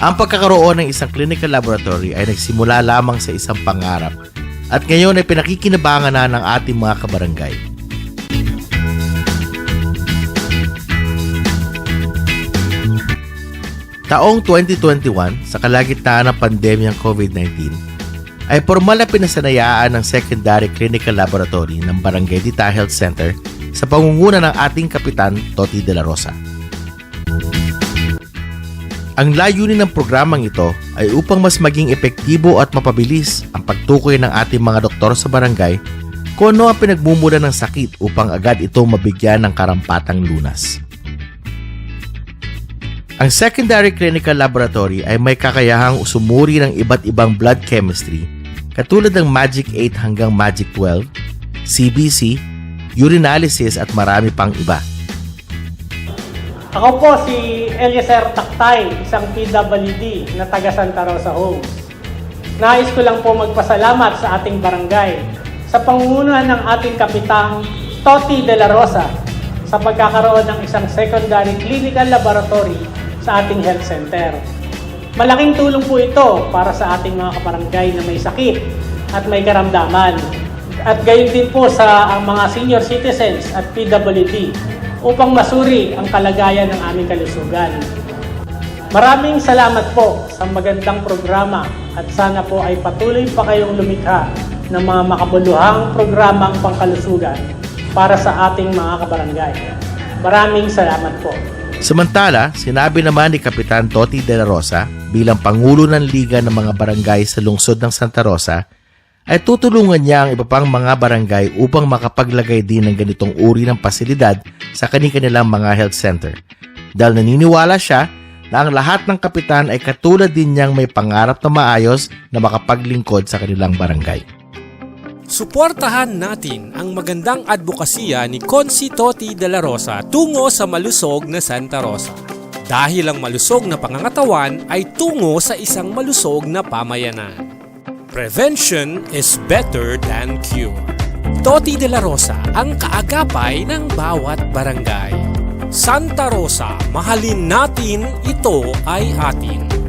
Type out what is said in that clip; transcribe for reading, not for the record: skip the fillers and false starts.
Ang pagkakaroon ng isang clinical laboratory ay nagsimula lamang sa isang pangarap at ngayon ay pinakikinabangan na ng ating mga kabarangay. Taong 2021, sa kalagitnaan ng pandemyang COVID-19, ay formal na pinasanayaan ng Secondary Clinical Laboratory ng Barangay Dita Health Center sa pangunguna ng ating Kapitan Toti de la Rosa. Ang layunin ng programang ito ay upang mas maging epektibo at mapabilis ang pagtukoy ng ating mga doktor sa barangay kung ano ang pinagmumula ng sakit upang agad ito mabigyan ng karampatang lunas. Ang Secondary Clinical Laboratory ay may kakayahang usumuri ng iba't ibang blood chemistry katulad ng Magic 8 hanggang Magic 12, CBC, urinalysis at marami pang iba. Ako po si Eliezer Taktay, isang PWD na taga Santa Rosa Homes. Nais ko lang po magpasalamat sa ating barangay sa pangunguna ng ating Kapitang Toti de la Rosa sa pagkakaroon ng isang secondary clinical laboratory sa ating health center. Malaking tulong po ito para sa ating mga kabarangay na may sakit at may karamdaman. At gayon din po sa mga senior citizens at PWD upang masuri ang kalagayan ng aming kalusugan. Maraming salamat po sa magandang programa at sana po ay patuloy pa kayong lumikha ng mga makabuluhang programang pangkalusugan para sa ating mga kabarangay. Maraming salamat po. Samantala, sinabi naman ni Kapitan Toti de la Rosa bilang Pangulo ng Liga ng mga Barangay sa lungsod ng Santa Rosa ay tutulungan niya ang iba pang mga barangay upang makapaglagay din ng ganitong uri ng pasilidad sa kanilang mga health center. Dahil naniniwala siya na ang lahat ng kapitan ay katulad din niyang may pangarap na maayos na makapaglingkod sa kanilang barangay. Suportahan natin ang magandang advokasya ni Consi Toti de la Rosa tungo sa malusog na Santa Rosa. Dahil ang malusog na pangangatawan ay tungo sa isang malusog na pamayanan. Prevention is better than cure. Toti de la Rosa ang kaagapay ng bawat barangay. Santa Rosa, mahalin natin, ito ay atin.